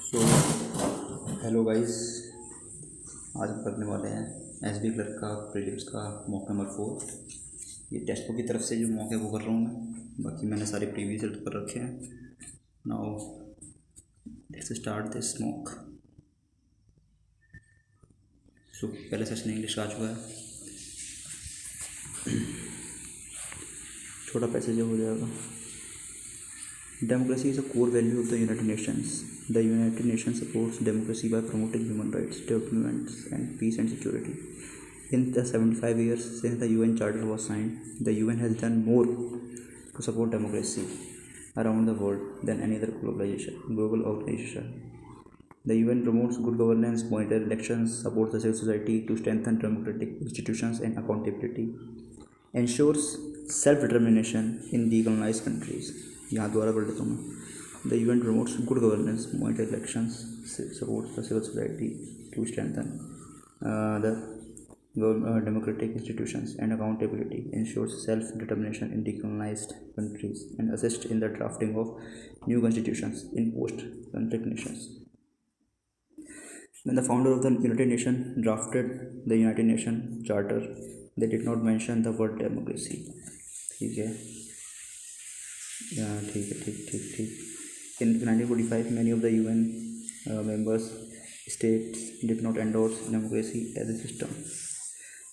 So hello guys. आज हम करने वाले हैं एसबी क्लर्क का प्रीलिम्स का मॉक नंबर 4। ये टेस्ट बुक की तरफ से जो मॉक है वो कर रहा हूँ मैं। बाकी मैंने सारे प्रीवियस रिजल्ट कर रखे हैं। Now let's start this mock. So पहले सेशन इंग्लिश का आ चुका है। छोटा पैसेज हो जाएगा। Democracy is a core value of the United Nations. The United Nations supports democracy by promoting human rights, development, and peace and security. In the 75 years since the UN Charter was signed, the UN has done more to support democracy around the world than any other global organization. The UN promotes good governance, monitors elections, supports the civil society to strengthen democratic institutions and accountability, ensures self-determination in decolonized countries. यहाँ दोबारा पढ़ लेता हूँ मैं। The UN promotes good governance, monitors elections, supports the civil society to strengthen the democratic institutions and accountability, ensures self-determination in decolonized countries, and assists in the drafting of new constitutions in post-conflict nations. When the founder of the United Nations drafted the United Nations Charter, they did not mention the word democracy. ठीक है, ठीक. In 1945, many of the UN members states did not endorse democracy as a system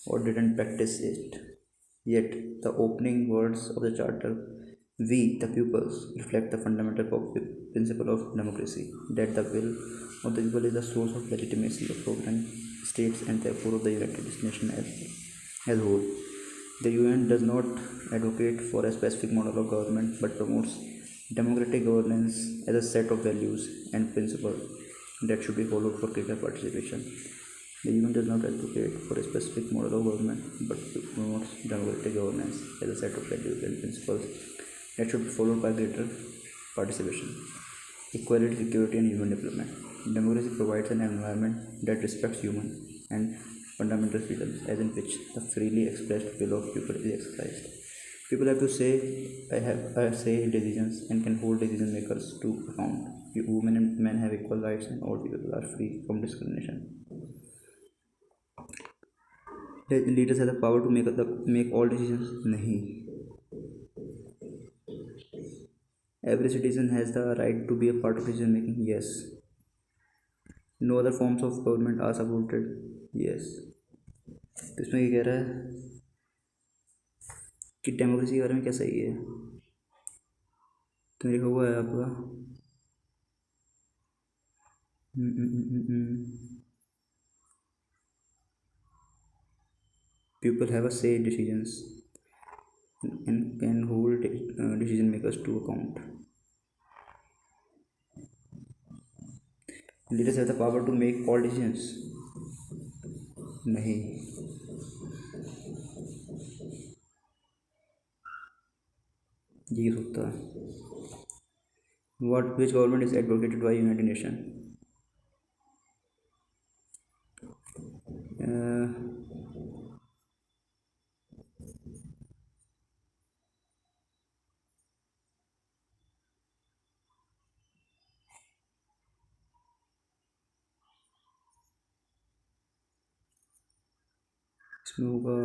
or didn't practice it. Yet, the opening words of the Charter, "We, the peoples," reflect the fundamental principle of democracy, that the will of the people is the source of legitimacy of sovereign states and therefore of the United Nations as a whole. The UN does not advocate for a specific model of government but promotes democratic governance as a set of values and principles that should be followed for greater participation. The UN does not advocate for a specific model of government but promotes democratic governance as a set of values and principles that should be followed by greater participation. Equality, security, and human development. Democracy provides an environment that respects human and fundamental freedoms, as in which the freely expressed will of people is exercised. People have to say, I have a say in decisions and can hold decision makers to account. Women and men have equal rights and all people are free from discrimination. Leaders have the power to make all decisions. नहीं. Every citizen has the right to be a part of decision making. Yes. No other forms of government are supported. Yes. तो इसमें ये कह रहा है कि democracy के बारे में क्या सही है। तो लिखा हुआ है आपका people have a say in decisions and can hold decision makers to account. Leaders have the power to make all decisions. नहीं. ये होता है. Which government is advocated by United Nations? इसमें होगा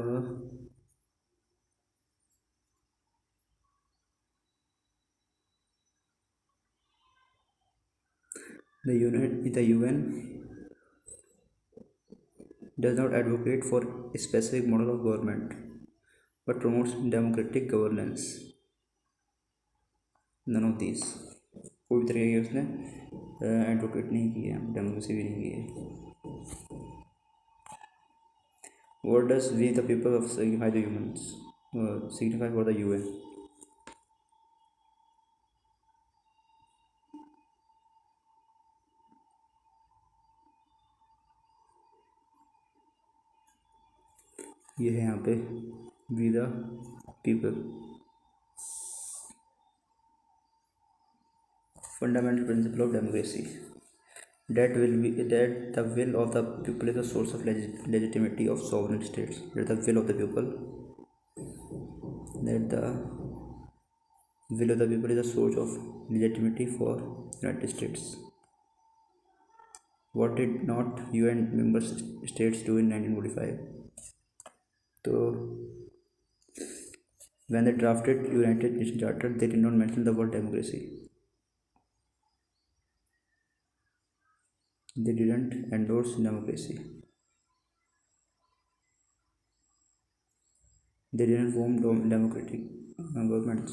the UN does not advocate for a specific model of government but promotes democratic governance. None of these. कोई भी तरीके की उसने एडवोकेट नहीं किया, डेमोक्रेसी भी नहीं की है. What does we the people of signify the humans signify for the UN? ये है यहाँ पे we the people. Fundamental principle of democracy. That the will of the people is a source of legitimacy of sovereign states. That the will of the people. That the will of the people is a source of legitimacy for United States. What did not UN member states do in 1945? So, when they drafted United Nations Charter, they did not mention the word democracy. They didn't endorse democracy. They didn't form democratic governments.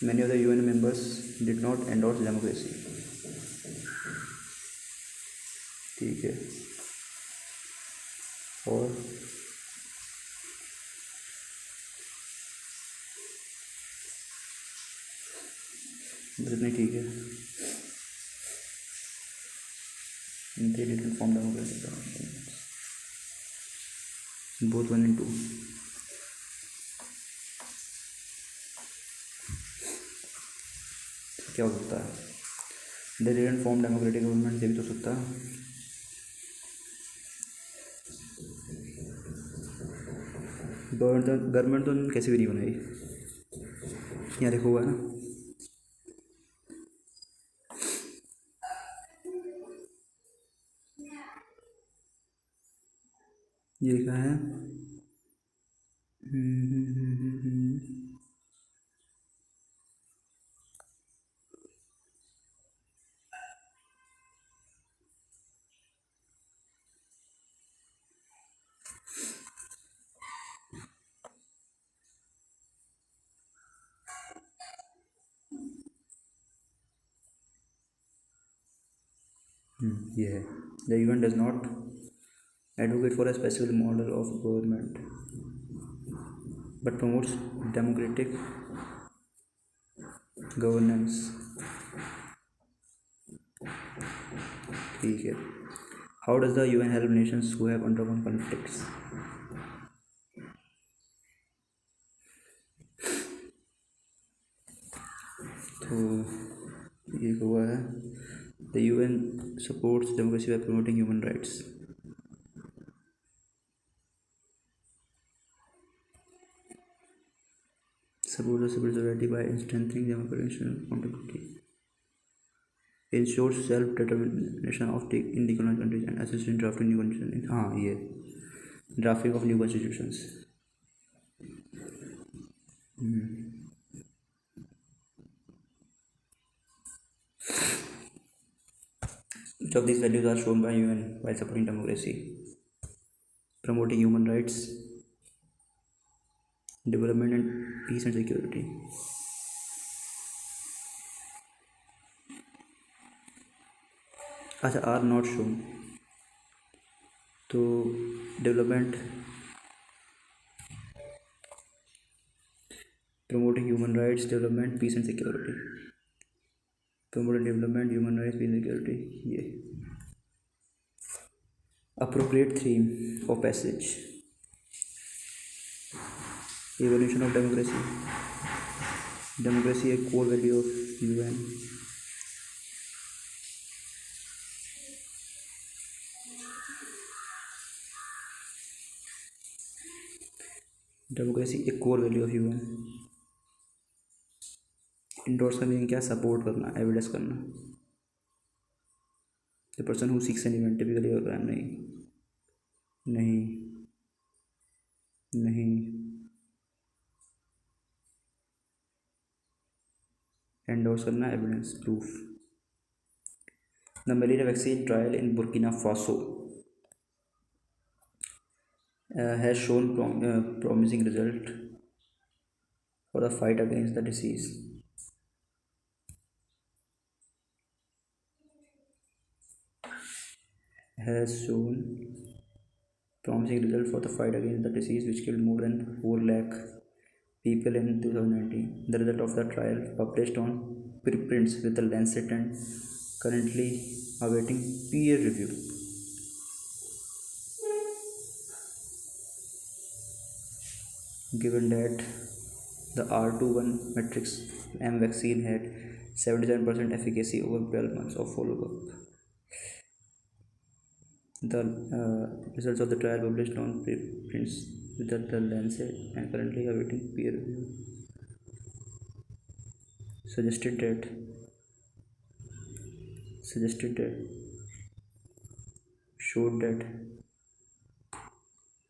Many of the UN members did not endorse democracy. ठीक है. और बस इतनी ठीक है. They didn't form democratic governments. Both 1 and 2. क्या हो सकता है? They didn't form democratic government, ये भी तो सकता है. गवर्नमेंट तो कैसे भी नहीं बनाई. यहाँ देखो हुआ है ना. ये लिखा है. ये है. The UN does not advocate for a specific model of government but promotes democratic governance. ठीक है. How does the UN help nations who have undergone conflicts? तो ये हुआ है. The UN supports democracy by promoting human rights. Supports the civil society by strengthening democracy and accountability. Ensures self-determination of decolonized countries and assists in drafting new constitutions. हाँ ये drafting of new constitutions. Each of these values are shown by UN while supporting democracy, promoting human rights, development and peace and security. अच्छा, are not shown. तो development, promoting human rights, development, peace and security. Promoting development, human rights, peace and security. ये appropriate theme of passage. Evolution of democracy. Democracy a core value of UN. Democracy a core value of UN. Endorse करने क्या, support करना, evidence करना. The person who seeks an event typically crime. नहीं नहीं नहीं. Endorse करना, evidence, proof. The malaria vaccine trial in Burkina Faso has shown promising result for the fight against the disease. Has shown promising result for the fight against the disease which killed more than 4 lakh people in 2019. The result of the trial published on preprints with the Lancet and currently awaiting peer review. Given that the R21 matrix M vaccine had 77% efficacy over 12 months of follow-up, The results of the trial published on preprints with the Lancet and currently awaiting peer review suggested that suggested that showed that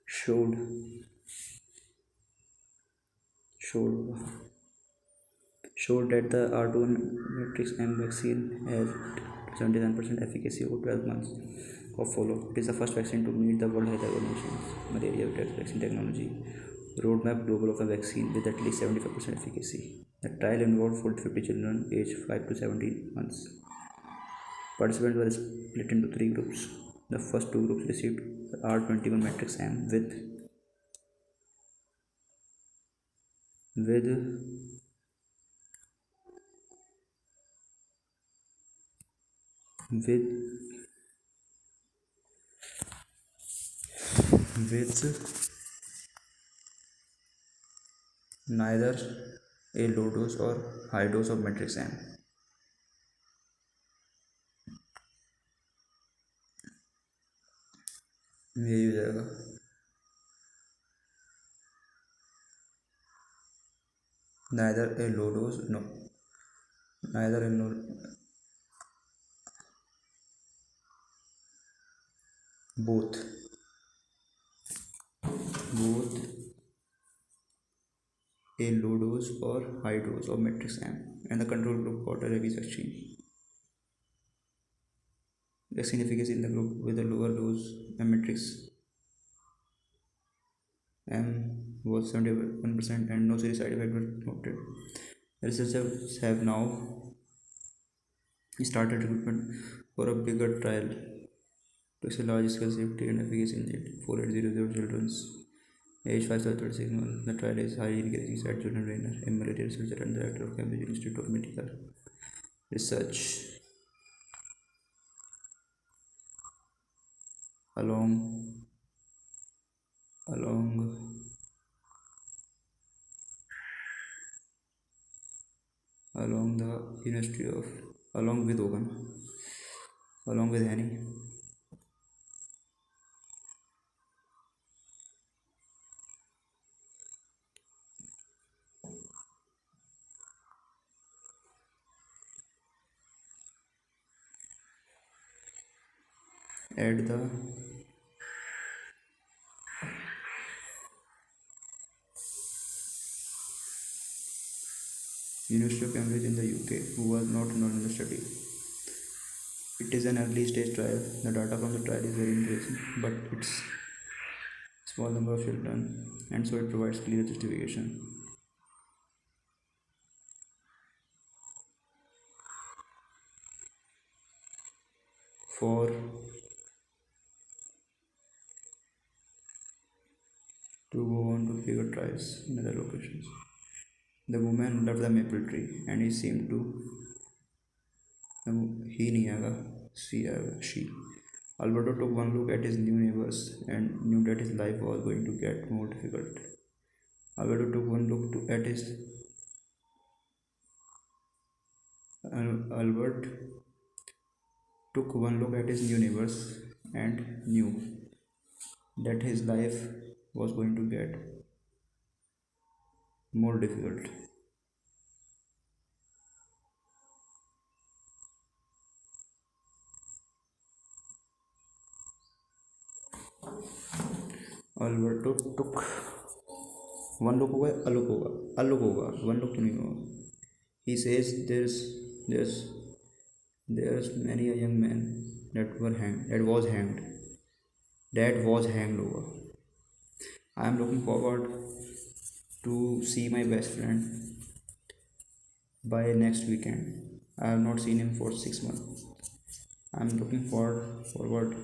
showed showed showed that the R2 matrix M vaccine has 79% efficacy over 12 months of follow-up. It is the first vaccine to meet the World Health Organization's malaria vaccine technology roadmap global of a vaccine with at least 75% efficacy. The trial involved 40-50 children aged 5 to 17 months. Participants were split into 3 groups. The first 2 groups received R21 matrix M with with neither a low dose or high dose of matrix M. यही हो जाएगा. Neither a low dose, no, neither a no, both a low dose or high dose of matrix M, and the control group got a rabies vaccine. Vaccine efficacy in the group with a lower dose and matrix M was 71% and no serious side effect were noted. Researchers have now started recruitment for a bigger trial to assess large scale safety and efficacy in the 4800 children age 5 to 36 months. The trial is highly encouraging, said Jordan Rainer, a malaria researcher and director of Cambridge Institute of Medical Research. Along with Henny. At the University of Cambridge in the UK, who was not involved in the study. It is an early stage trial. The data from the trial is very encouraging, but it's small number of children, and so it provides clear justification for to go on to bigger trials in other locations. The woman left the maple tree and he seemed to she. Alberto took one look at his new neighbors and knew that his life was going to get more difficult. Albert took one look at his new neighbors and knew that his life was going to get more difficult. Alberto took one look होगा अलुक होगा one look तो नहीं होगा. He says there's many a young man that was hanged over. I am looking forward to see my best friend by next weekend. I have not seen him for 6 months. I am looking forward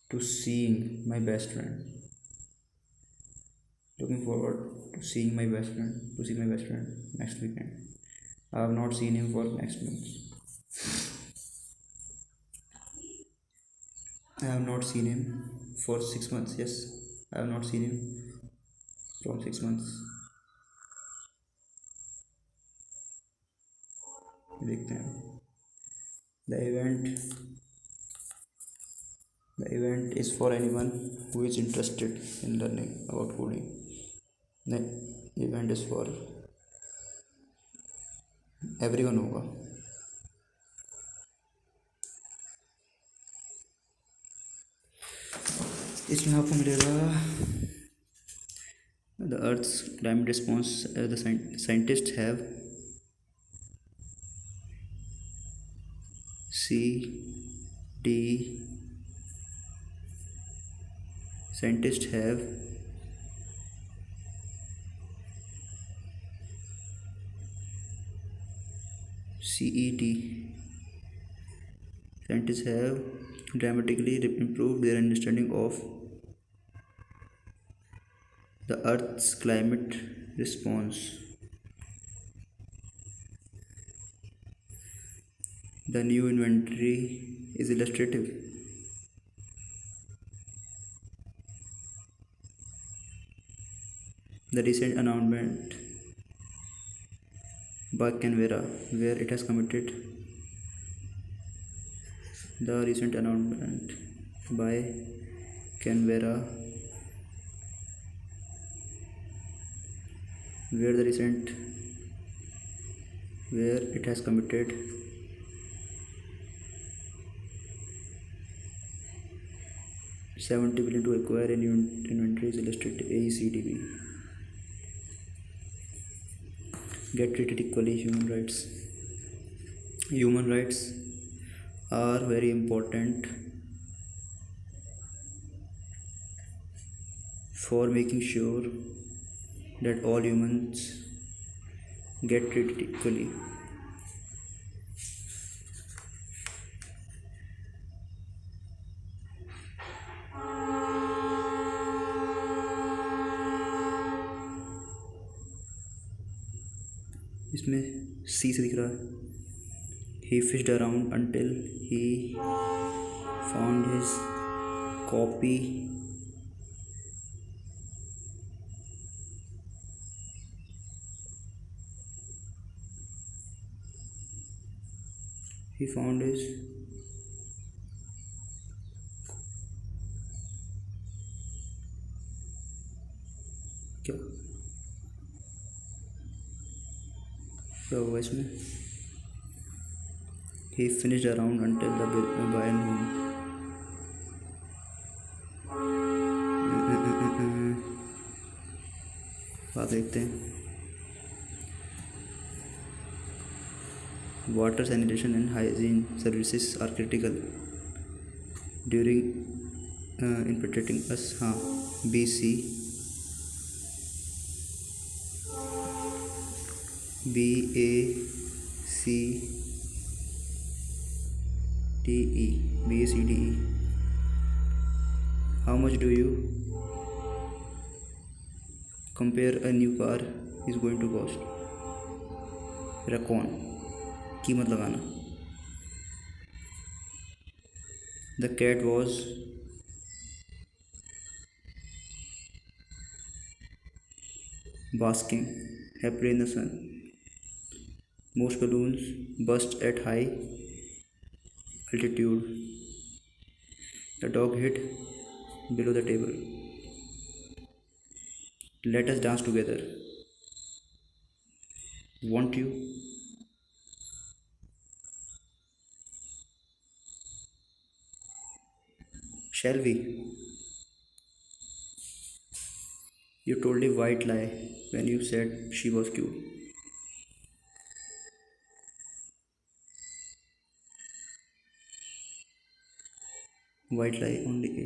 to seeing my best friend. Looking forward to see my best friend next weekend. I have not seen him for next month. I have not seen him for 6 months. Yes, I have not seen him from 6 months. देखते हैं. The event The event is for anyone who is interested in learning about coding. The event is for everyone होगा. इसमें आपको मिलेगा the Earth's climate response. The scientists have scientists have CET. Scientists have dramatically improved their understanding of the Earth's climate response. The new inventory is illustrative. The recent announcement by Canberra, where it has committed. The recent announcement by Canberra, where it has committed $70 billion to acquire a new inventory is illustrated. AECDB. Get treated equally. Human rights are very important for making sure that all humans get treated equally. इसमें सी से दिख रहा है. He fished around until he found his copy. He found his क्या होगा इसमें. He finished around until the Bayern home. बात देखते हैं. Water sanitation and hygiene services are critical during in protecting us. हाँ, BACTE. BACDE. How much do you compare a new car is going to cost? Recon. कीमत लगाना. The cat was basking happily in the sun. Most balloons burst at high altitude. The dog hid below the table. Let us dance together. Want you? Shall we? You told a white lie when you said she was cute. White lie only A.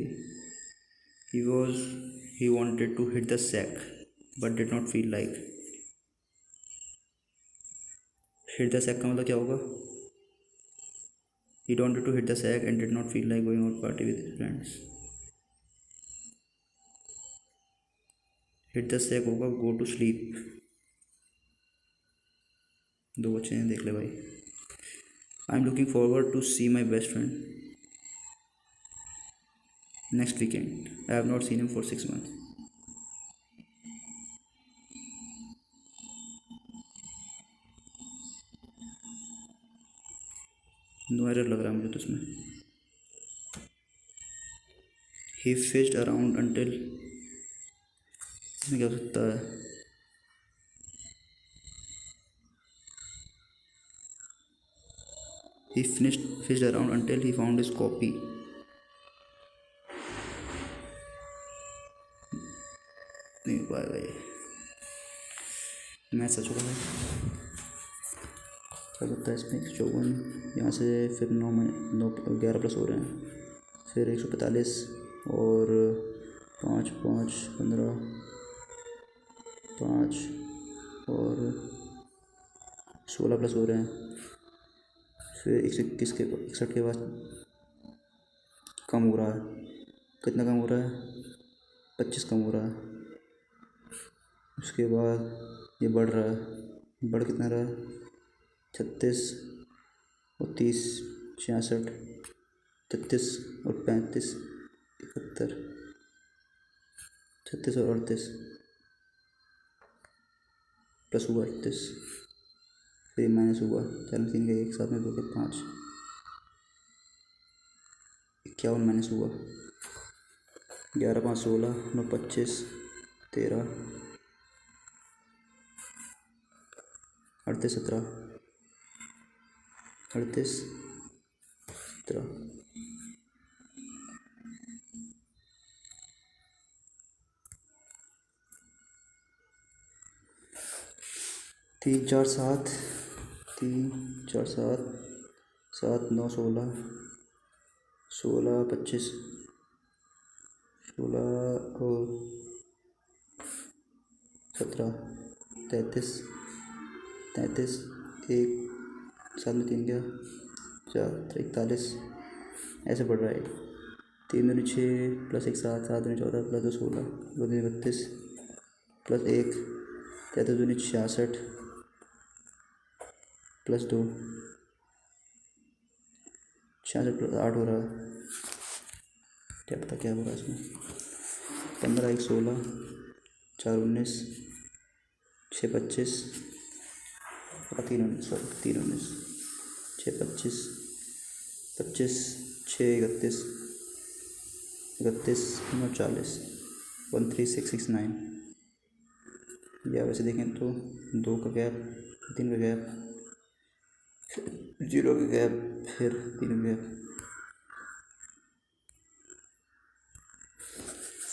He wanted to hit the sack but did not feel like. Hit the sack का मतलब क्या होगा? He wanted to hit the sack and did not feel like going out party with his friends. Hit the sack होगा go to sleep. दो बच्चे हैं, देख ले भाई. I am looking forward to see my best friend next weekend. I have not seen him for 6 months. No error लग रहा है मुझे तो इसमें. ही फिश्ड अराउंड अंटिल, इसमें क्या हो सकता है? He fished around until he found his copy. नहीं हो पाएगा ये, मैथ सच होगा। क्या होता है इसमें? 54, यहाँ से फिर 9 में 9 11 प्लस हो रहे हैं, फिर 145 और 5 5 15, 5 और 16 प्लस हो रहे हैं, फिर 121 के 61 के बाद कम हो रहा है। कितना कम हो रहा है? 25 कम हो रहा है। उसके बाद ये बढ़ रहा है, बढ़ कितना रहा है? 36 और 30, 66, 33 और 35, 71, 36 और 38 प्लस हुआ 38, फिर माइनस हुआ 4 3 का 1 7 में 2 के 5, 51 माइनस हुआ 11 5 16 9 25 13 38 17 38 17 3 4 7 3 4 7 7 9 16 16 25 16 और 17 33 33 1 7 में 3 क्या 4 41, ऐसे बढ़ रहा है। 3 दूनी 6 प्लस 1 7 7 दूनी 14 प्लस 2 16 2 दूनी 32 प्लस 1 33 दूनी 66 प्लस 2 66 प्लस 8 हो रहा है। क्या पता क्या हो रहा है इसमें? 15 1 16 4 19 6 25 और 3 19 6 25 25 6 31 31 9 40 13669। या वैसे देखें तो 2 का गैप, 3 का गैप, 0 का गैप, फिर 3 का गैप।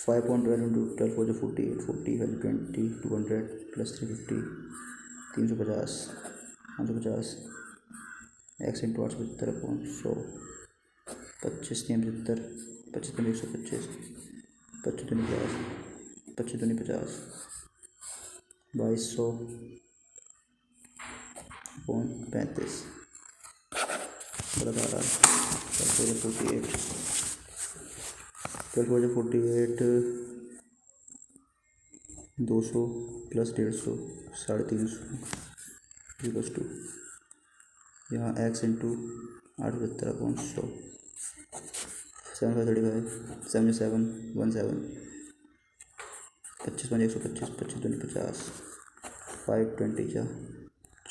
5.12 into 12 हो जाए 48 40 20 200 plus 350 350 550 x into 875 upon 100 25 3 75 25 3 125 25 2 50 25 2 50 2200 upon 35 बड़ा 48 12 हो जाए 48 200 प्लस 150 350 इक्वल्स टू यहाँ एक्स इंटू 875 अपॉन 100 7 5 35 7 7 1 7 25 5 125 25 2 50 5 20 क्या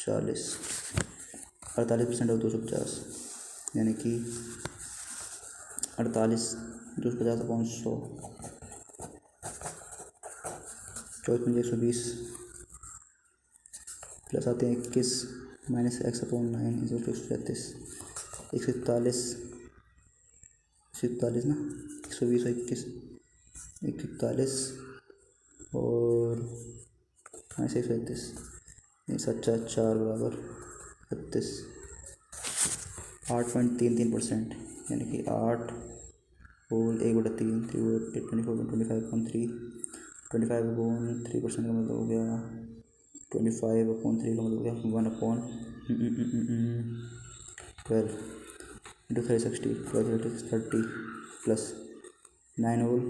40 48% और 250 यानी कि 48 250 अपॉन 100 24 5 120 प्लस आते हैं 21 माइनस एक्स अपॉन 9 इज 137 141 ना 120 और 21 141 और माइनस 137 सच्चा 4 बराबर 36 8.33% यानी कि 8 होल 1/3 24/25/3 25/3% का मतलब हो गया 25/3 का मतलब हो गया 1/12 इंटू 360 30 प्लस 9 होल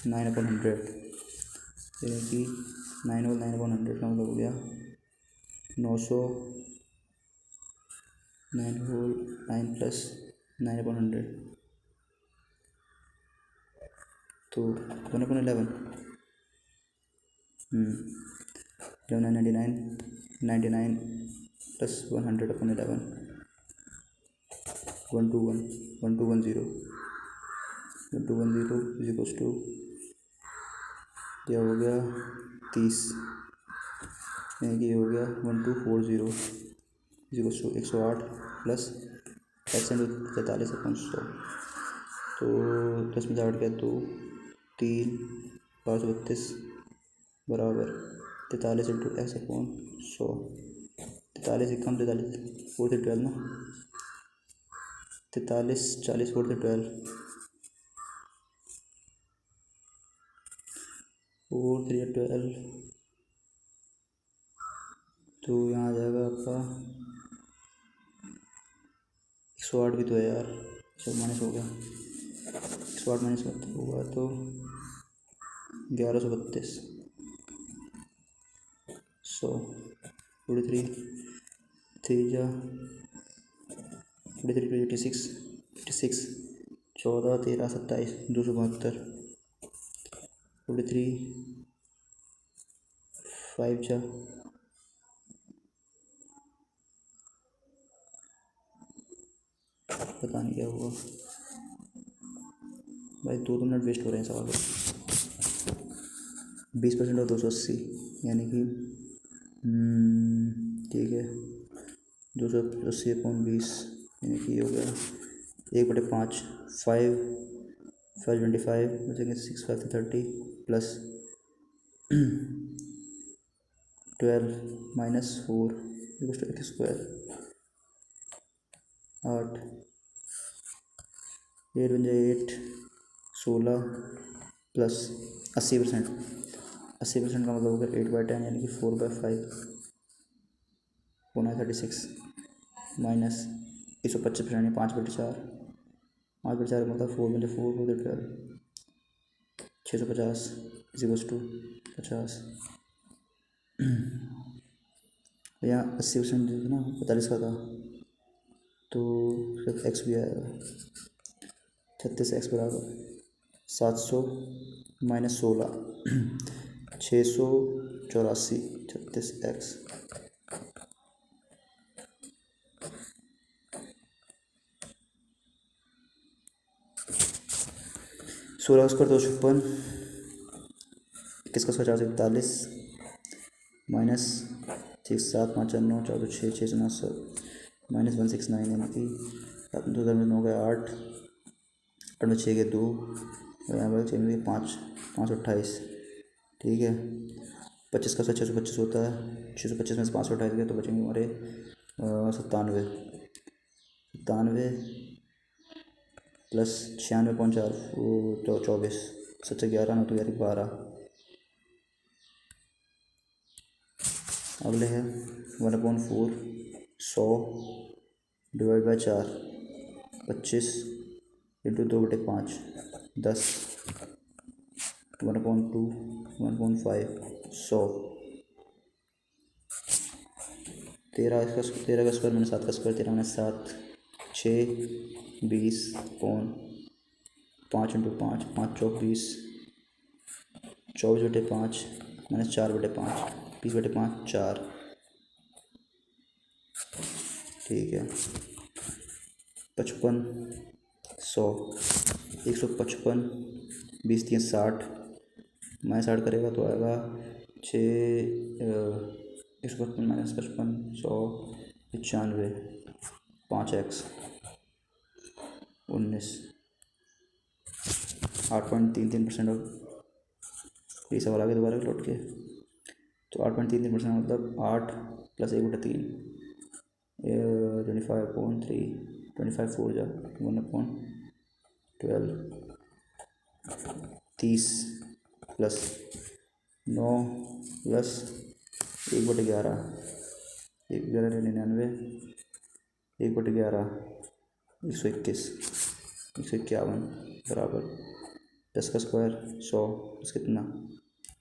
9/100 यानी कि 9 होल 9/100 का मतलब हो गया 900 9 होल 9 प्लस 9/100 तो 1/11 11 99 प्लस 100/11, 121, 1210, 1210 इज इक्वल्स टू क्या हो गया 30, ये हो गया 1240 is equals to 108 plus X into 43/100। तो 10 में 8 गया 2, 3, 532 बराबर 43 इंटू x/100। 43 कम 43 4 से 12 ना 43 40 4 से 12 4 3 12 तो यहाँ आ जाएगा आपका 108 भी तो है यार, सब माइनस हो गया 108 माइनस होगा तो 1132 100 43 3 जा 43 2 86 86 14 13 27 272 43 5 जा पता नहीं क्या हुआ भाई, 2 मिनट वेस्ट हो रहे हैं सवाल में। 20% और 280 यानी कि ठीक है 280/20 यानी कि हो गया 1/5 5 525 बचेंगे 6 5 30 प्लस 12 माइनस 4 x स्क्वायर 8 8 बन जाए 8 16 प्लस 80%, 80% का मतलब हो गया 8/10 यानी कि 4/5 होना है 36 माइनस 125% यानी 5/4 5/4 मतलब 4/4 4/12 650 इज इक्वल्स टू 50। यहाँ 80% जो था ना 45 का था तो सिर्फ एक्स भी आएगा 36 एक्स बराबर 700 माइनस 16 684 36 एक्स 16 स्क्वायर 256 21 का 441 माइनस 6 7 5 9 4 6 6 9 माइनस 169 यानी कि 2 हो गया 8 8 में 6 के 2 यहाँ पर 6 में 5 528 ठीक है 25 का 625 होता है 625 में से 528 गया तो बचेंगे हमारे 97 97 प्लस 96.4 तो 24 7 11 9 तो 12। अगले है 1/4 100 डिवाइड बाई 4 25 इंटू 2/5 10 1/2 1/5 100 13 का स्क्वायर मैंने 7 का स्क्वायर 13 मैंने 7 6 20 पौन 5 इंटू 5 5 चौक 20 24/5 मैंने 4/5 20/5 4 ठीक है 55 100 155 20 3 60 माइनस 60 करेगा तो आएगा 6 155 माइनस 55 100 95 5x 19 8.33% और ये सवाल आगे दोबारा लौट के तो 8.33% मतलब 8 प्लस 1/3 25.3 25 4 जा 1/12 30 प्लस 9 प्लस 1/11 99 1/11 121 151 बराबर 10 का स्क्वायर 100 प्लस कितना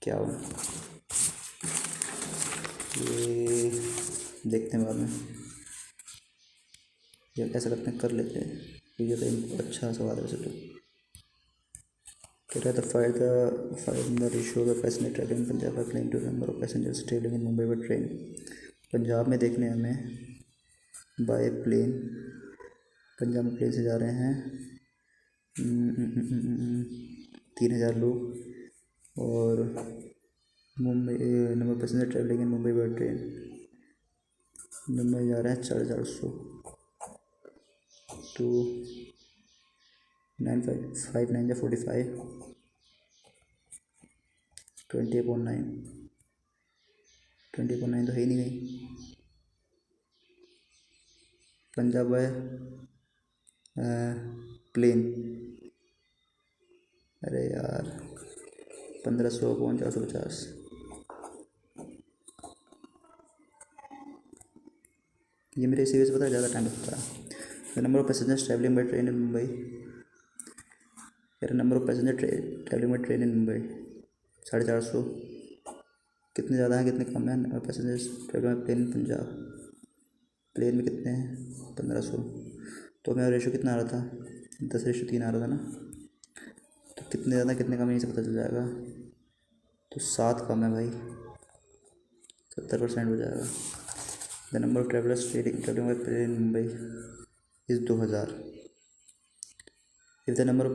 51। ये देखते हैं बाद में, या ऐसा करते हैं कर लेते हैं, ये तो अच्छा सवाल है वैसे तो। कह रहा था find the ratio of passenger travelling in Punjab playing to number of passengers travelling in Mumbai by train. Punjab में देखने हमें बाय प्लेन, पंजाब में प्लेन से जा रहे हैं 3,000 लोग। और Mumbai number passenger travelling in Mumbai by train, Mumbai जा रहे हैं 450 तो 959 या 45 20/9, 20/9 तो है ही नहीं कहीं। पंजाब है प्लेन, अरे यार 1500/450, ये मेरे इसी वजह से पता है ज़्यादा टाइम लगता है। The number of passengers travelling by train in Mumbai, यार number of passenger travelling by train in Mumbai 450, कितने ज़्यादा हैं कितने कम हैं passengers travelling by plane Punjab, plane में कितने हैं 1500, तो मेरा रेशो कितना आ रहा था 10:3 आ रहा था ना, तो कितने ज़्यादा कितने कम यहीं से पता चल जाएगा। तो 7 कम है भाई, 70% हो जाएगा। The number of travellers travelling by plane in Mumbai is 2000। If the number of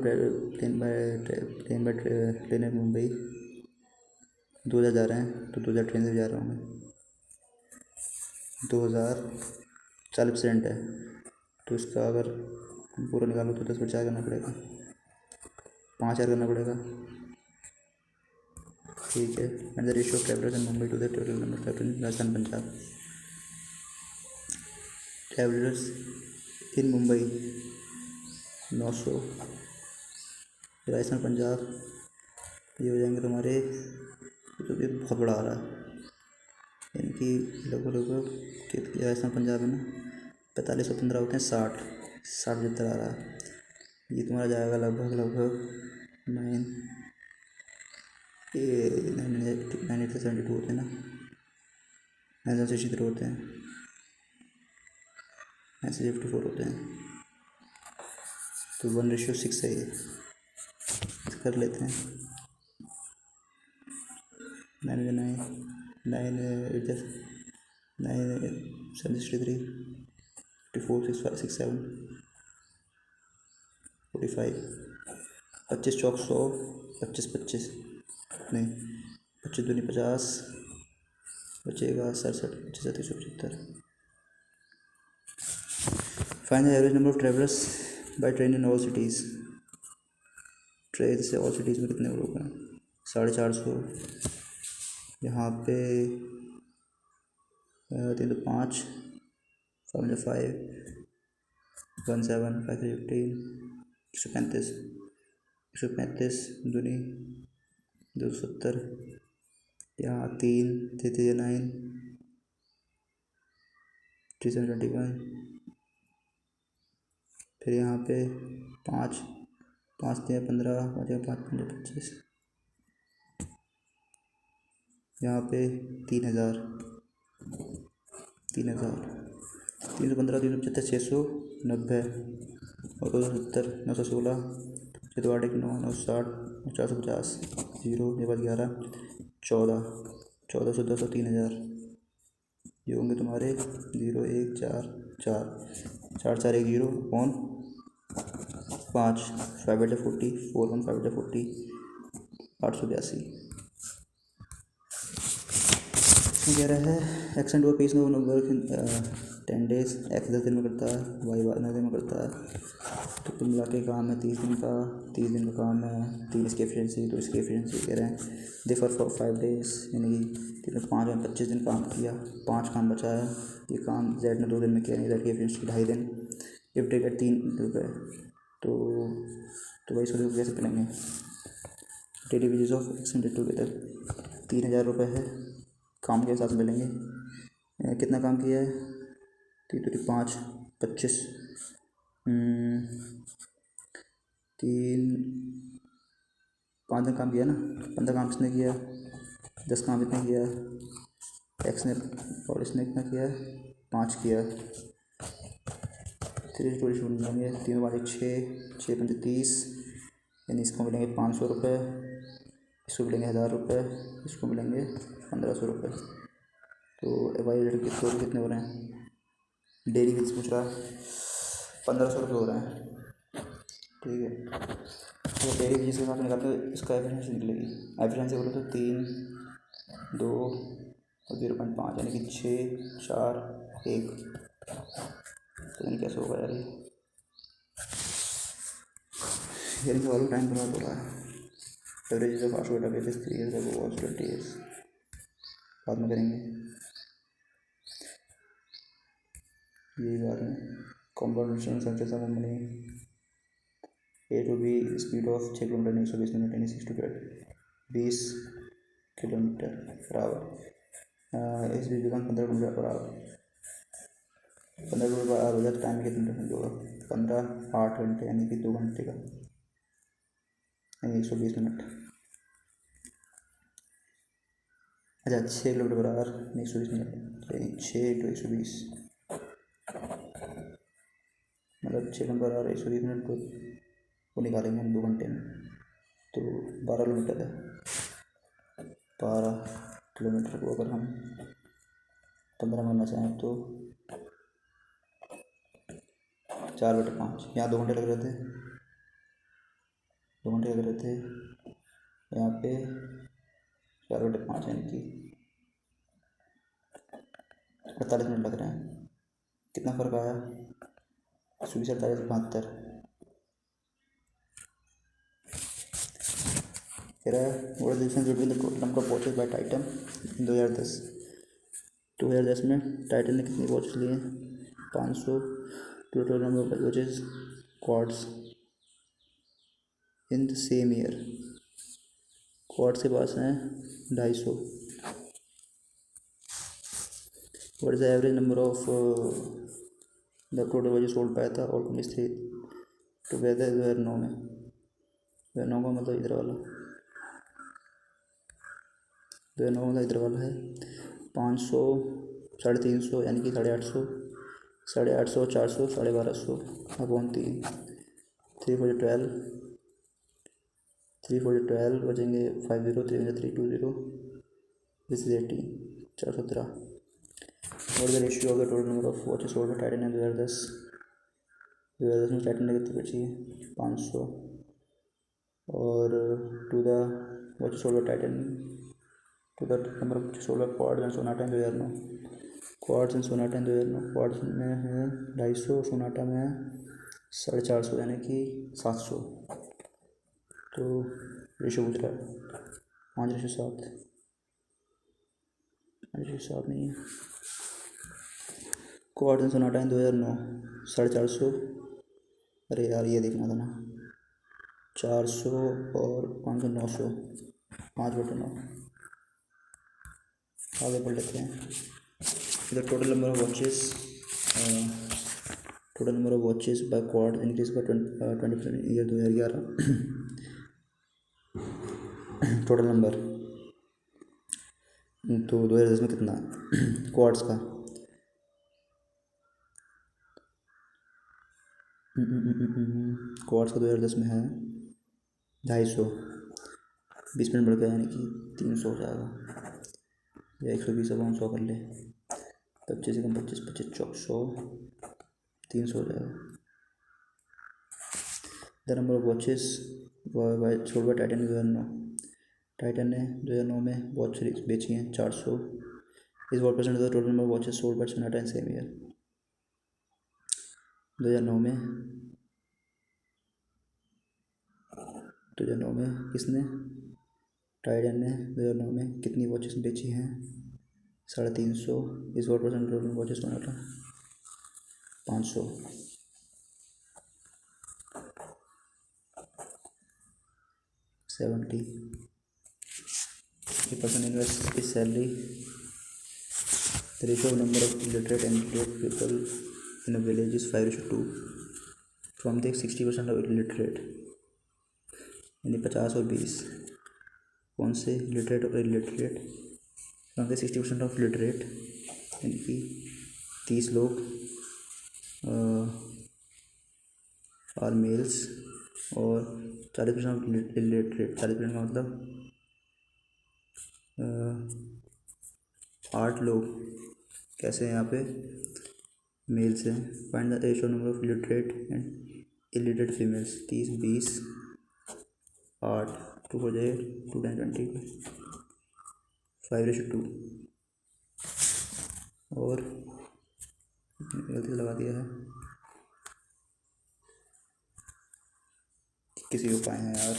plane in Mumbai 2000 जा रहे हैं तो 2000 ट्रेन से जा रहे होंगे, 2000 40% है, तो इसका अगर हम पूरा निकालो तो 10 पर 4 करना पड़ेगा, 5,000 करना पड़ेगा, ठीक है। And the ratio of travellers in Mumbai to the total number of travellers in Rajasthan Punjab, travellers in Mumbai 900, Rajasthan Punjab ये हो जाएंगे तुम्हारे, तो ये बहुत बड़ा आ रहा है, यानी कि लगभग राजस्थान पंजाब है ना 4515 होते हैं, 60 जितना आ रहा है, ये तुम्हारा जाएगा लगभग 9,872 होते हैं ना, 9,063 होते हैं, 9,054 होते हैं, तो 1:6 है ये, कर लेते हैं 9,763 54 6 5 45, 25 चौक 100, 25 नहीं 25 दूनी 50, बचेगा 67, 3775। Find the average number of travellers by train in all cities, train से ऑल सिटीज़ में कितने लोग हैं 450, यहाँ पे 305, 505, 17, 515, 135, 135 दूनी 270, यहाँ 3 339, 321, फिर यहाँ पे 5 5 3 15, 5 5 25, यहाँ पे 3,000 3,000 315 375 690 और 270 916 तो 8 1 9 960 450 0 ये बात 11 14 1410 और 3,000 ये होंगे तुम्हारे 0 1 4 4 4 4 1 0 ऑन 5 5/40 4 1 5/40 882। इसमें कह रहा है एक्स एंड वाई पेज में वर्क इन 10 days, एक्स 10 दिन में करता है, वाई 9 दिन में करता है, तो कुल मिला के काम है 30 दिन का, 30 दिन का काम है, 3 इसकी एफिशिएंसी तो इसकी एफिशिएंसी कह रहे हैं डिफर फॉर 5 days, यानी कि 5 और 25 दिन काम किया, 5 काम बचा है, ये काम जेड ने 2 दिन में किया, जेड की एफिशिएंसी 2.5 दिन, गिफ्ट टिकट 3 रुपये, तो भाई इसको कैसे मिलेंगे, daily wages of extended together 3,000 रुपये है, काम के हिसाब से मिलेंगे, कितना काम किया है 3 5 25 3 5 दिन काम किया ना, 15 काम किसने किया, 10 काम इतने किया एक्स ने, और इसने कितना किया 5 किया, 3 24 मिलेंगे, 3 5 6 6 5 30, यानी इसको मिलेंगे 500 रुपये, इसको मिलेंगे 1,000 रुपये, इसको मिलेंगे 1,500 रुपये। तो वाई रेट कितने कितने हो रहे हैं, डेली वेज पूछ रहा है, 1500 रुपये हो रहे हैं, ठीक है। तो डेली वेज के हिसाब से निकालते हैं इसका एफिशिएंसी निकलेगी। एफिशिएंसी बोले तो 3, 2 और 0.5 यानी कि 6, 4, 1। तो यानी कैसे होगा यार ये वाला टाइम बर्बाद हो रहा है। Average is fast food database 3 years ago was 20 years। बाद में करेंगे यही बात में compound searches of company A to B speed of 6 kilometre 120 minute यानी 6 to 20 किलोमीटर पर आवर। इस बीच become 15 kilometre per hour. 15 kilometre per hour हो जाए तो टाइम में कितने परसेंट होगा, 15 8 घंटे यानी कि 2 घंटे का यानी 120 मिनट। अच्छा 6 किलोमीटर पर आवर 120 मिनट यानी 6 to 120 मतलब 6 किलोमीटर पर आवर 120 मिनट को वो निकालेंगे हम 2 घंटे में। तो 12 किलोमीटर है। 12 किलोमीटर को अगर हम 15 करना चाहें तो 4/5 यहाँ 2 घंटे लग रहे थे, 2 घंटे लग रहे थे, यहाँ पे 4/5 यानी कि 48 मिनट लग रहे हैं। कितना फ़र्क आया, 24 48 72। कह रहा है what is difference between the total number of watches by Titan in 2010 में टाइटन ने कितनी वॉच लिए हैं, 500। Total number of watches quartz in the same year, quartz के पास हैं 250। What is the average number of the total watches sold पाया था और कंपनीज थे टुगेदर 2009 में। 2009 का मतलब इधर वाला, 2009 का इधर वाला है 500 350 यानी कि 850, 850 400 1250 अपॉन 3 3 4 12 3 4 12 बचेंगे 50 3 3 20 दिस इज 18 417। और the ratio of the total number of watches sold by Titan in 2010 में टाइटन ने कितनी बची है 500 और to the watches sold by Titan to the number of sold by quartz and Sonata in 2009। Quartz and Sonata in 2009, quartz में है 250, Sonata में है 450 यानी कि 700। तो रेशो पूछ रहा है 5:7, 5:7 नहीं है। क्वार्ट्स एंड सोनाटा इन 2009 450, अरे यार ये देखना था ना, 400 और 500 900, 5/9। आगे पढ़ लेते हैं। The total number of watches by quart increase by 20% year 2011। Total number तो 2010 में कितना क्वार्ट्स का क्वार्ट्स का 2010 में है 250, 20 मिनट बढ़ गया यानी कि 300 हो जाएगा या 120 अब 100 कर ले, 25 कम 25 25 100 300 हो जाएगा। The number of watches sold by Titan 2009, Titan ने 2009 में वॉच बेची हैं 400। इस what percent the total number of watches sold bye Sonata in same year. 2009 में किसने, टाइटन ने 2009 में कितनी वॉचेस बेची हैं 350। इस what percent total watches Sonata 500। 70 person invests his salary. The ratio of number of illiterate and literate people in a village is 5:2. From the 60% of illiterate यानी 50 और 20, कौन से लिटरेट और illiterate, from the 60% of literate यानी कि 30 लोग are males और 40% of illiterate, 40% का मतलब 8 लोग कैसे हैं यहाँ पे, मेल्स हैं। Find the ratio number of literate and illiterate females. 30 20 8 2 हो जाए 2 10 20 5:2 और गलती से लगा दिया है, किसी को पाए हैं यार,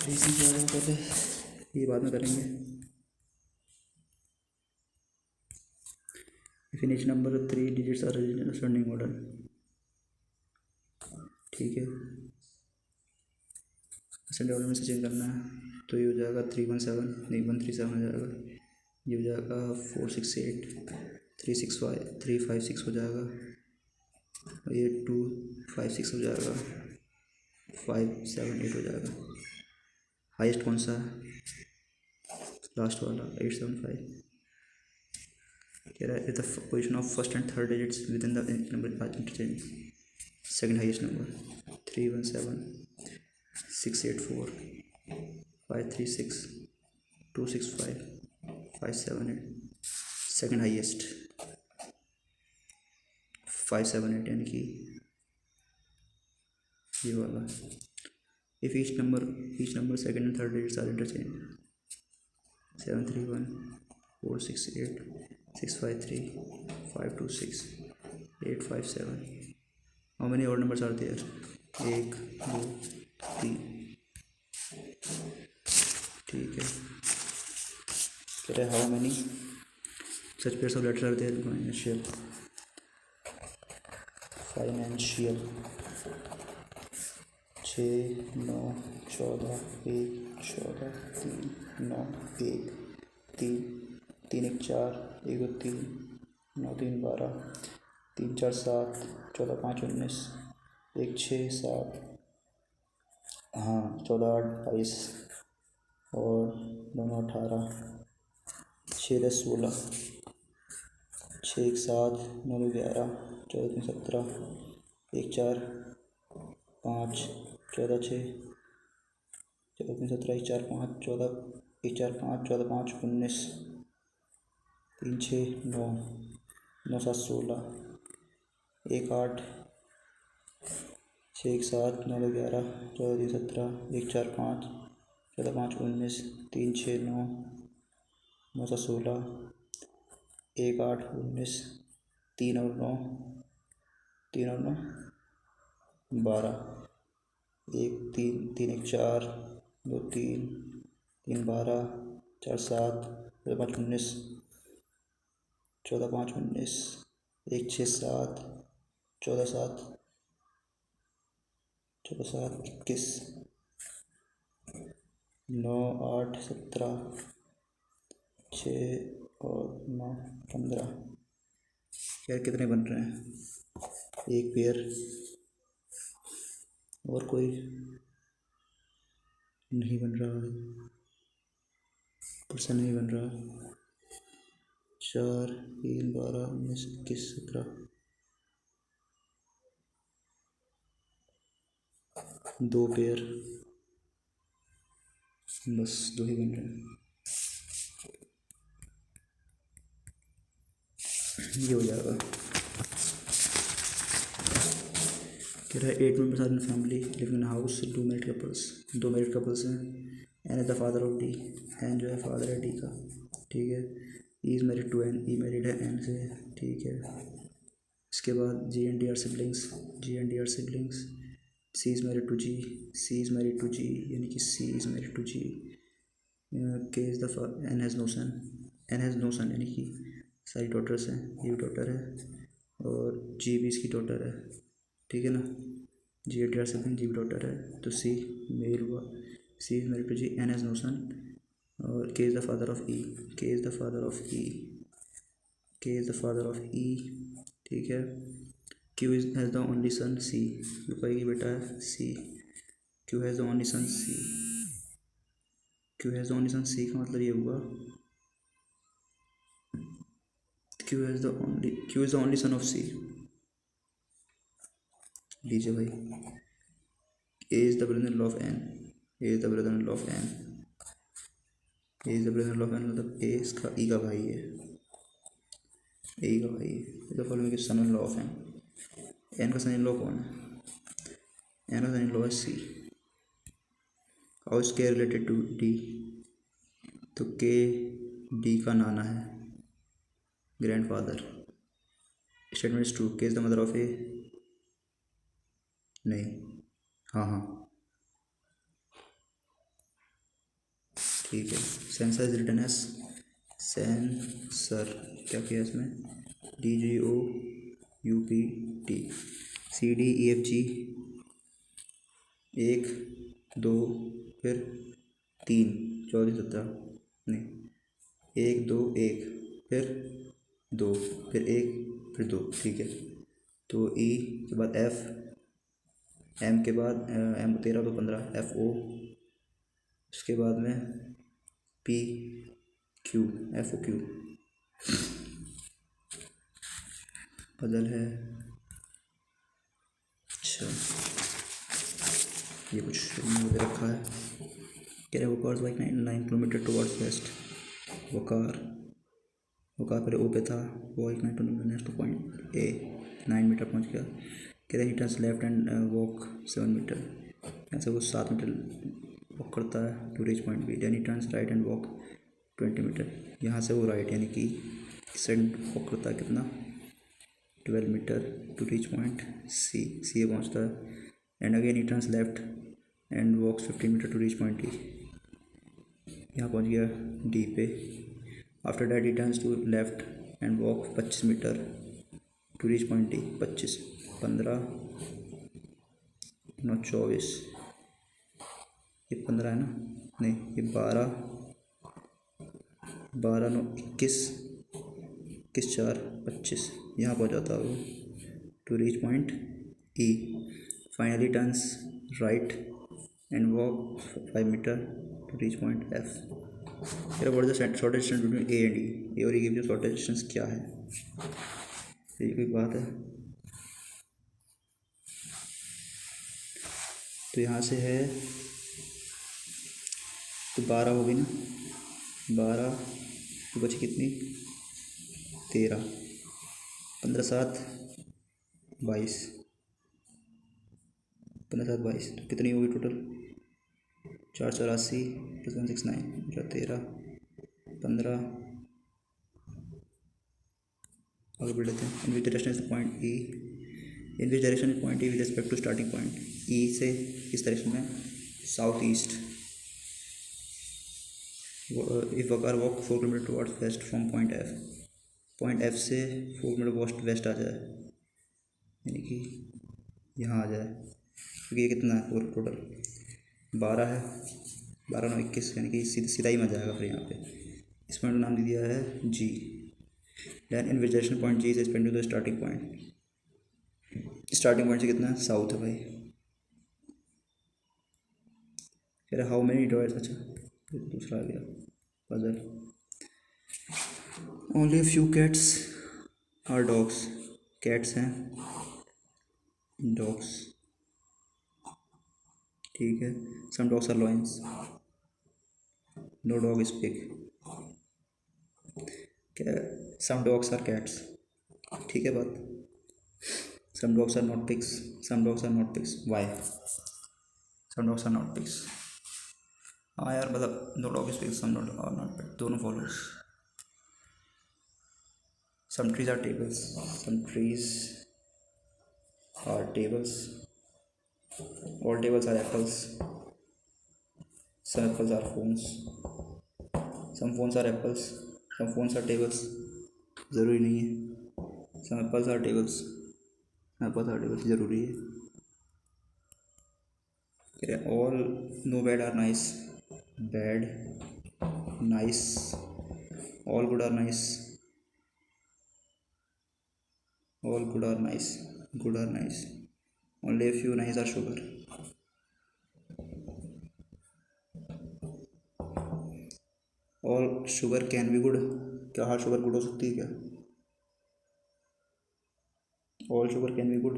रीजन क्या है पहले, ये बाद में करेंगे। Finish number 3 digits are ascending model, ठीक है, असेंडिंग ऑर्डर में से चेंज करना है। तो ये हो जाएगा 317 नहीं 137 हो जाएगा, ये हो जाएगा 468 365 356 हो जाएगा, और ये 256 हो जाएगा, 578 हो जाएगा। हाईएस्ट कौन सा है, लास्ट वाला 875। कह रहा है the position of first and third digits within the number interchange. Second highest number 317 684 536 265 578। Second highest 578 यानी कि ये वाला। If each number second and third digits are interchange 731 468 653 526 857। How many और नंबर्स आर देयर, 1 2 3, ठीक है। कह रहे how many such pairs of letters are there, financial 6 9 14 1 14 3 9 1 3 3 1 4 1 2 3 9 3 12 3 4 7 14 5 19 1 6 7 हाँ 14 8 22 और दोनों 18 6 10 16 6 1 7 9 2 11 14 3 17 1 4 5 14 6 14 3 17 1 4 5 14 1 4 5 14 5 19 3 6 9 9 7 16 1 8 6 1 7 9 2 11 14 3 17 1 4 5 14 5 19 3 6 9 9 7 16 1 8 19 3 और 9 3 और 9 12 1 3 3 1 4 2 3 3 12 4 7 14 5 19 14 5 19 1 6 7 14 7 14 7 21 9 8 17 6 और 9 15। यार कितने बन रहे हैं, एक पेयर और कोई नहीं बन रहा, परसेंट नहीं बन रहा। 4 3 12 19 21 17 2 पेयर, बस 2 ही बन रहे हैं। ये हो जाएगा। कह रहा है 8 members are in family living in house, 2 married couples, 2 married couples हैं। N is the father of D, N जो है फादर है डी का, ठीक है। E is married to N, E married है एन से, ठीक है। इसके बाद G and D are siblings, G and D are siblings. C is married to G, C is married to G यानी कि सी is married to G. K is the N has no son, N has no son यानी कि सारी daughters हैं, ये भी daughter है और जी भी इसकी डॉटर है, ठीक है ना। जी एट सिबलिंग जी भी डॉटर है, तो सी मेल हुआ, C is married to G, N has no son, और K is the father of E, K is the father of E, K is the father of E, ठीक है। Q is has the only son C, Q का ही बेटा है C, Q has the only son C, Q has the only son C का मतलब ये हुआ Q is the only son of सी। लीजिए भाई, A is the brother in law of N, A is the brother in law of N, A is the brother of N, मतलब A इसका ई का भाई है, ए का भाई है। The following is son in law of N. N का son in law कौन है? एन का सन इन लॉ है C. How is K related to D? तो के डी का नाना है, grandfather. Statement is true, K is the mother of A. नहीं, हाँ हाँ ठीक है। Sensor is written S, sensor, क्या किया इसमें? DGOUPT। CDEFG, 1 2 फिर 3 14 17, नहीं 1 2 1 फिर 2 फिर 1 फिर 2, ठीक है। तो E के बाद F, M के बाद M 13 तो 15, FO, उसके बाद में PQ, FOQ। पजल है। अच्छा, ये कुछ मुझे रखा है। कह रहे Waqar like 9 kilometre towards west. Waqar, Waqar पहले ओ पे था, वो 9 kilometre next point A, 9 metre पहुंच गया। कह रहे he turns left and walk 7 metre, यहाँ से वो 7 मीटर वॉक करता है to reach point B. Then he turns right and walk 20 metre, यहाँ से वो राइट यानी कि साइड वॉक करता है कितना, 12 metre to reach point C, C पहुँचता है। And again he turns left and walks 15 metre to reach point D, यहाँ पहुँच गया डी पे। After that he turns to left and walk 25 metre to reach point D. 25, 15 9 24, ये 15 है ना, नहीं ये 12 12 9 21 21 4 25, यहाँ पहुँच जाता है वो to reach point E. Finally turns right and walk 5 metre to reach point F. फिर what is the shortest distance between A and E? A और ई के बीच शॉर्टेस्ट डिस्टेंस क्या है? तो ये कोई बात है? तो यहाँ से है तो 12 हो गई ना, 12 तो बची कितनी, 13, 15 7 22, 15 7 22, तो कितनी होगी टोटल? 4 84 प्लस 169, 13 15। आगे बढ़ लेते हैं। In which direction is point E, in which direction is point E with respect to starting point. E से किस डायरेक्शन में? South east. If Waqar walk 4 kilometre towards west from point F, point F से 4 kilometre west आ जाए, यानी कि यहाँ आ जाए, क्योंकि ये कितना है टोटल 12 है, 12 9 21, यानी कि सीधा ही में जाएगा फिर यहाँ पे। इस पॉइंट का नाम दे दिया है जी। Then in which direction point G is as to the starting point. Starting point से कितना है? साउथ है भाई। कह रहा हाउ मेनी डॉग्स, अच्छा ये तो दूसरा आ गया puzzle. Only few cats are dogs, cats हैं डॉग्स, ठीक है। Some dogs are lions, no dog is pig. क्या? सम डॉग्स आर कैट्स, ठीक है बात। Some dogs are not pigs, some dogs are not pigs, why? Some dogs are not pigs, हाँ यार मतलब no dog is pigs, some dog are not pig, दोनों follows. Some trees are tables, some trees are tables, all tables are apples, some apples are phones, some phones are apples, some phones are tables, ज़रूरी नहीं है। Some apples are tables, apples are tables ज़रूरी है। All no bad are nice, bad nice, all good are nice, all good are nice, good are nice, only a few nice are sugar। All sugar can be good, क्या हर sugar good हो सकती है क्या? All sugar can be good,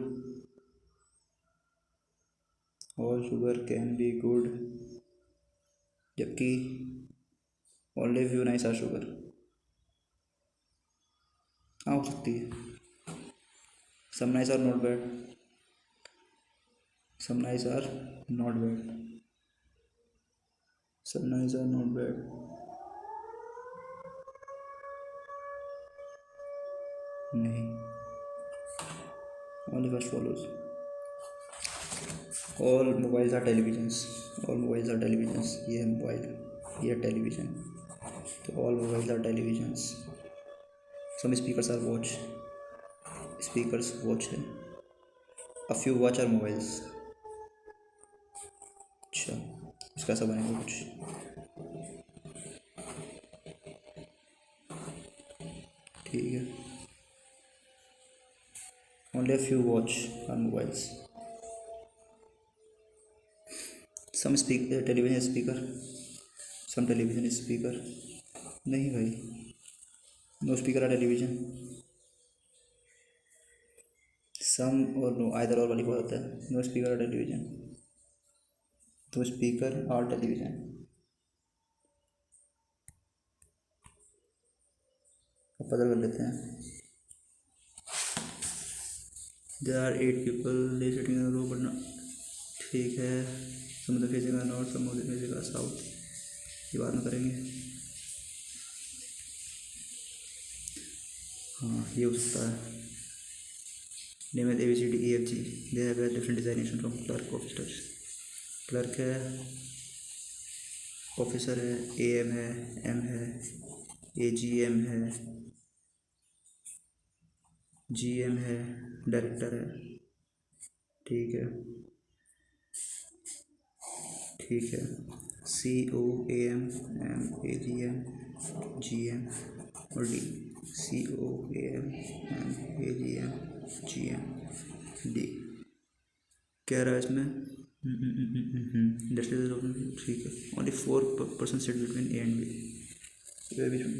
all sugar can be good, जबकि only few nice are sugar, हाँ हो सकती है। Some nice are not bad, some nice are not bad, some nice are not bad. नहीं, only first follows. All mobiles are televisions, all mobiles are televisions, ये है mobile, ये है television, तो all mobiles are televisions. Some speakers are watch, speakers watch है। A few watch are mobiles. अच्छा, इसका ऐसा बनेगा कुछ। ठीक है, only a few watch are mobiles. Some speaker television speaker, some television speaker. नहीं भाई, no speaker are television. Some और नो, आइदर और वाली बात होता है। No speaker are television, no speaker are television. अब पता कर लेते हैं। There are 8 people they sitting in row but not, ठीक है। समुद्र फेसिंग का नॉर्थ, समुद्र फेसिंग का साउथ, ये बात में करेंगे। हाँ ये हो सकता है। नेम है ABCDEFG, they have different designation from clerk officers. Clerk है, ऑफिसर है, AM है, M है, AGM है, GM है, डायरेक्टर है। ठीक है, ठीक है। COAM, MAGM, GM और D। COAM, MAGM, GM, D। कह रहा है इसमें ठीक है। Only 4% seat between A and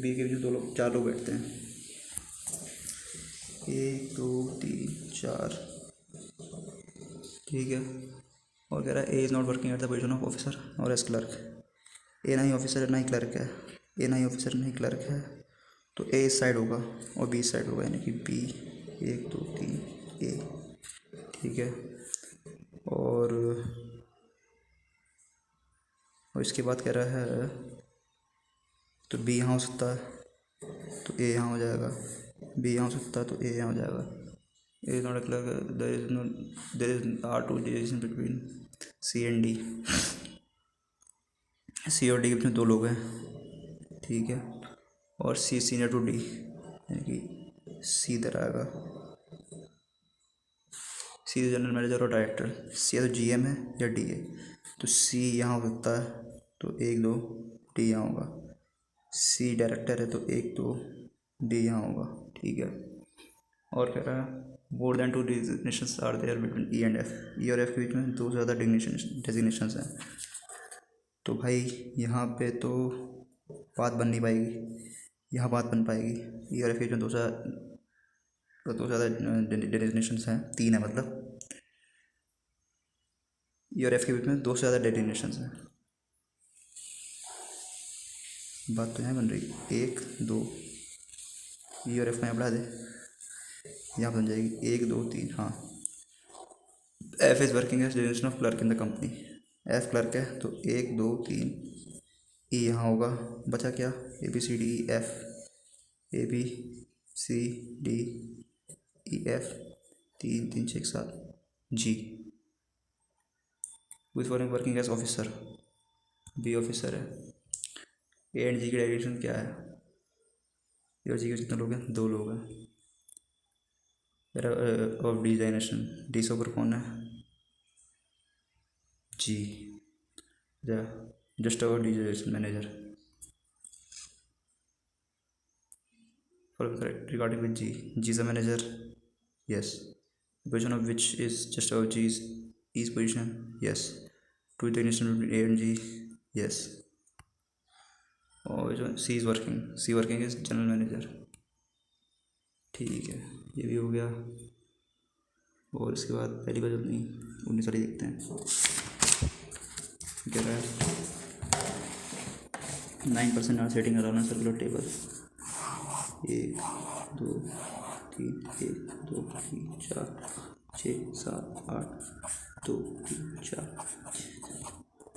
B के बीच में 2 लोग, 4 लोग बैठते हैं। 1 2 3 4, ठीक है। और कह रहा है A is not working at the position of officer और एज क्लर्क। ए ना ही ऑफिसर है ना ही क्लर्क है, ए ना ही ऑफिसर ना ही क्लर्क है, तो ए इस साइड होगा और बी इस साइड होगा, यानी कि बी 1 2 3 ए। ठीक है, और इसके बाद कह रहा है तो बी यहाँ हो सकता है तो ए यहाँ हो जाएगा, बी यहाँ हो सकता है तो ए यहाँ हो जाएगा। A is not a clerk, there is are two decision between C and D. C और डी के बीच में 2 लोग हैं, ठीक है। और सी सीनियर टू डी, यानी कि सी इधर आएगा। सी जनरल मैनेजर और डायरेक्टर, सी या तो GM है या डी है, तो सी यहाँ हो सकता है तो 1 2 डी यहाँ होगा। सी डायरेक्टर है तो 1 2 डी यहाँ होगा, ठीक है। और कह रहा है more than 2 designations are there between E and F. E और एफ के बीच में 2 से ज़्यादा डेजिग्नेशंस हैं। तो भाई यहाँ पे तो बात बन नहीं पाएगी, यहाँ बात बन पाएगी। ई और एफ के बीच में 2 से ज़्यादा डेजिग्नेशंस हैं, 3 है मतलब। ई और एफ के बीच में 2 से ज़्यादा डेजिग्नेशंस हैं, बात तो यहाँ बन रही। 1 2, ई और एफ को यहाँ बढ़ा दे, यहाँ बन जाएगी 1 2 3। हाँ, F is working as designation of clerk in the company. F clerk है तो 1 2 3, ई यहाँ होगा। बचा क्या, ABCDEF, ABCDEF 3 3 6 7 G। With working as officer, B officer है। ए एंड जी की डायरेक्शन क्या है, ए और जी के कितने लोग हैं, 2 लोग हैं। ऑफ डिजाइनेशन, डी से ऊपर कौन है, G, just our designation manager. regarding with G, G is a manager, yes. Position of which is just our G's, E's position, yes. To the relation between A and G, yes. और जो C is working, C working is general manager, ठीक है। ये भी हो गया। और इसके बाद पहली बार अपनी 19 सारी देखते हैं। कह रहा है 9% are sitting around a circular table. 1 2 3 1 2 3 4 6 7 8 2 3 4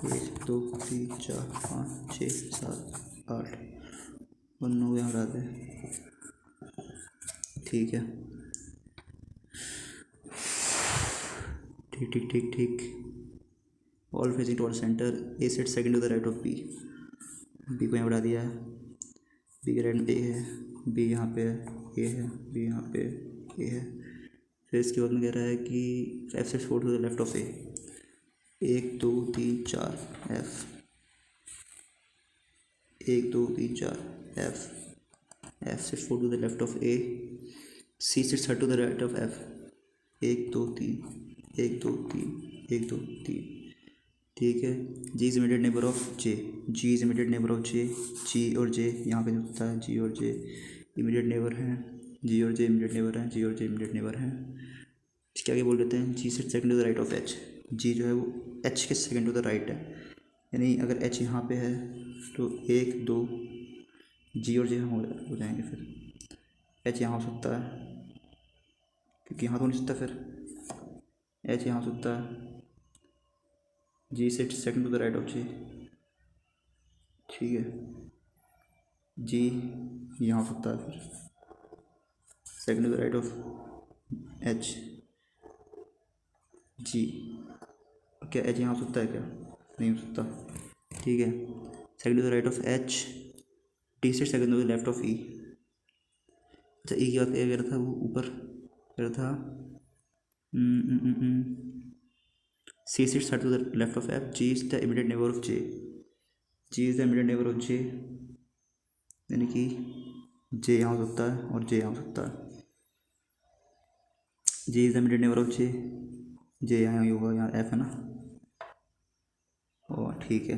1 2 3 4 5 6 7 8 और 9 यहाँ हटा दे। ठीक है, ठीक ठीक ठीक ठीक। All facing towards centre, A set second to the right of B. B को यहाँ बढ़ा दिया है, बी के राइट में ए है, बी यहाँ पे है, ए है, बी यहाँ पे ए है। फिर इसके बाद में कह रहा है कि F set four to the left of A. 1 2 3 4 F, 1 2 3 4 F, F set four to the left of A, C set third to the right of F. 1 2 3 1 2 3 1 2 3। ठीक है, G is immediate neighbour of J, G is immediate neighbour of J. G और J यहाँ पे होता है, जी और जे immediate neighbour हैं, जी और जे इमीडिएट नेबर हैं, जी और जे इमीडिएट नेबर हैं। इसके आगे बोल देते हैं G set second to the right of H. G जो है वो एच के सेकंड टू द राइट है, यानी अगर एच यहाँ पे है तो 1 2 जी और जे हम हो जाएंगे। फिर एच यहाँ हो सकता है, क्योंकि यहाँ तो नहीं सकता, फिर एच यहाँ हो सकता है। G set second to the right of G, ठीक है, जी यहाँ हो सकता है, फिर second to the right of H G. क्या एच यहाँ हो सकता है? क्या नहीं हो सकता। ठीक है, second to the right of H, D set second to the left of E. अच्छा, ई की बात क्या कह रहा था वो ऊपर कह रहा था, C sits to the left of F, G is the immediate neighbour of J, G is the immediate neighbour of J, यानी कि जे यहाँ हो सकता है और जे यहाँ हो सकता है। J is the immediate neighbour of J, J यहाँ ही होगा, यहाँ एफ है ना। और ठीक है,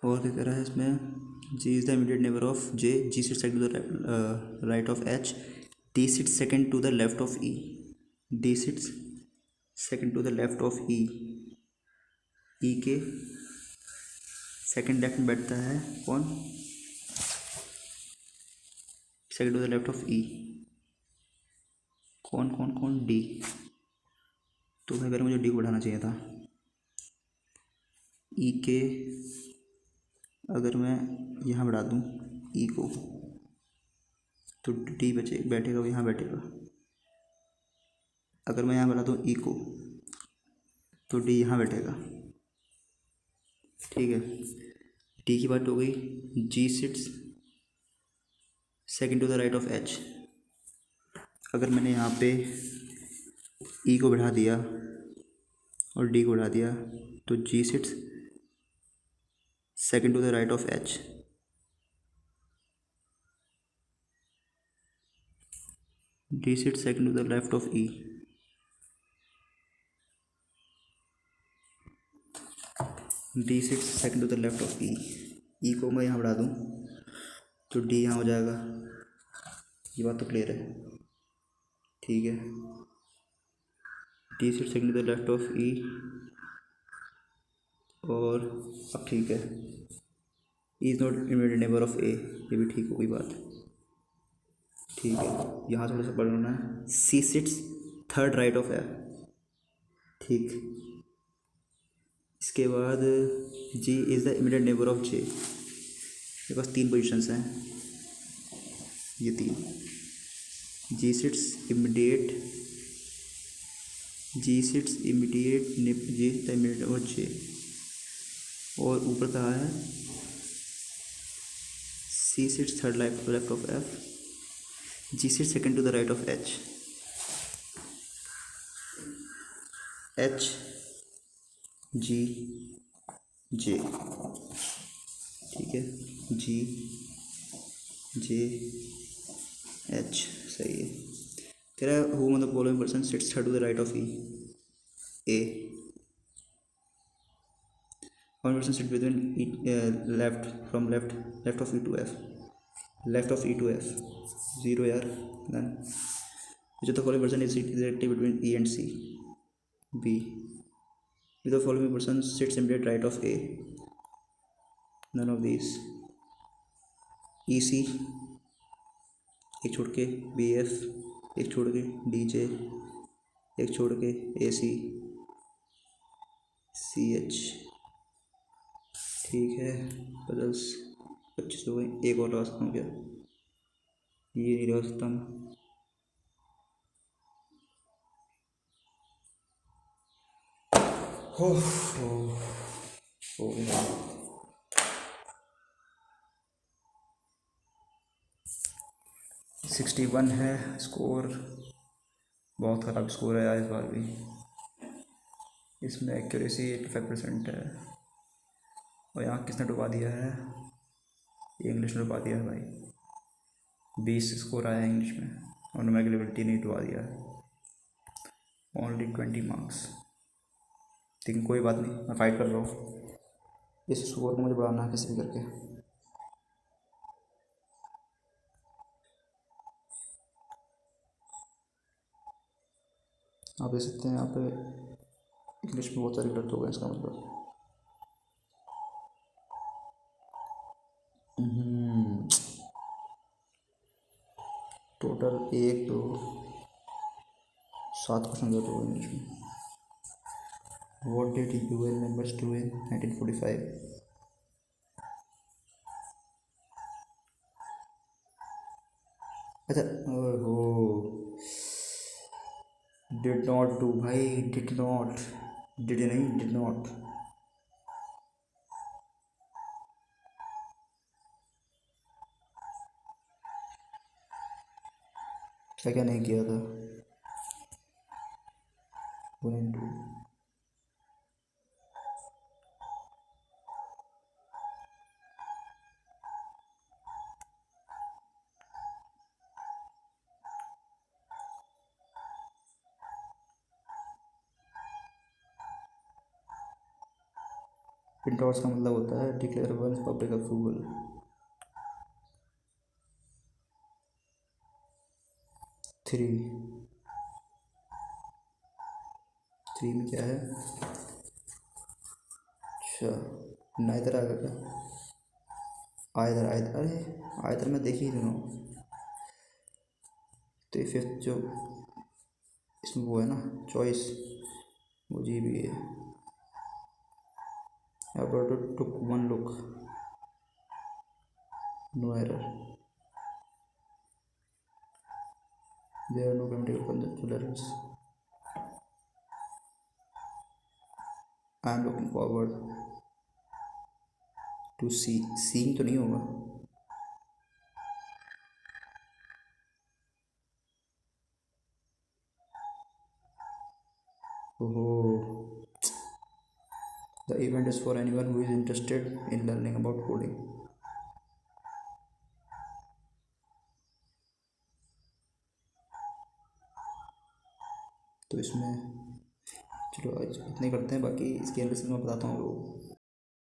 और क्या कह रहा है इसमें, G is the immediate neighbour of J, G sit second to the right of H, D sit second to the left of E, D sits second to the left of E, E के second left में बैठता है कौन, second to the left of E, कौन कौन कौन, D. तो भाई मुझे डी को बढ़ाना चाहिए था। ई के अगर मैं यहाँ बढ़ा दूँ ई को, तो डी बैठेगा वो यहाँ बैठेगा। अगर मैं यहाँ बढ़ा दूँ ई को, तो डी यहाँ बैठेगा। ठीक है, डी की बात हो गई। G sits second to the right of H. अगर मैंने यहाँ पे ई को बढ़ा दिया और डी को बढ़ा दिया, तो G sits second to the right of H, D sits second to the left of E, D sits second to the left of E. E को मैं यहाँ बढ़ा दूँ तो डी यहाँ हो जाएगा। ये बात तो क्लियर है, ठीक है। D sits second to the left of E, और अब ठीक है, E is not immediate neighbour of A, ये भी ठीक हो गई बात। ठीक है, यहाँ थोड़ा सा पढ़ना है। C sits third right of F, ठीक। इसके बाद G is the immediate neighbour of J. मेरे पास 3 पोजिशंस हैं, ये 3। G sits immediate, G sits immediate, G the immediate neighbour J, और ऊपर कहा है C sits third left of F, G sits second to the right of H, H G J, ठीक है, जी जे एच, सही है। कह रहा है हु मतलब following person sits third to the right of E, A. One person sit between left from left of E to F, left of E to F, 0 यार। Then which of the following person is sitting directly between E and C, B. Which of the following person sits immediate right of A, none of these. EC एक छोड़ के, BF एक छोड़ के, DJ एक छोड़ के, AC, CH। ठीक है, 50 25 हो गई। एक और लगा सकता हूँ क्या? ये नहीं लगा सकता मैं। हो गया। 61 है स्कोर। बहुत ख़राब स्कोर है यार इस बार भी। इसमें एक्यूरेसी 85% है। और यहाँ किसने डुबा दिया है? इंग्लिश ने डुबा दिया है भाई। 20 स्कोर आया है इंग्लिश में, और न्यूमेरिकल नहीं डुबा दिया है। Only 20 marks. लेकिन कोई बात नहीं, मैं फाइट कर रहा हूँ। इस स्कोर को मुझे बढ़ाना है किसी भी करके। आप देख सकते हैं यहाँ पे इंग्लिश में बहुत सारे गलत हो गए, इसका मतलब। टोटल 1 2 7 क्वेश्चन गलत हो गए इंग्लिश में। What did UN members do in 1945? अच्छा, ओहो, डिड नॉट डू भाई, डिड नॉट, डिड नहीं, डिड नॉट। क्या क्या नहीं किया था? 1 and 2। इंडोर्स का मतलब होता है डिक्लेयर वंस पब्लिक अप्रूवल। 3 3 में क्या है? अच्छा, नाइदर आ गया क्या? आयदर, आयदर, अरे आयदर मैं देख ही रहा हूँ। तो फिफ्थ जो इसमें वो है ना चॉइस, वो जी भी है। Alberto took one look, no error. There are no grammatical conceptual errors. I am looking forward to see. Seeing तो नहीं होगा। ओहो, the event is for anyone who is interested in learning about coding. तो इसमें चलो आज इतने करते हैं, बाकी इसके अंदर से मैं बताता हूँ लोग।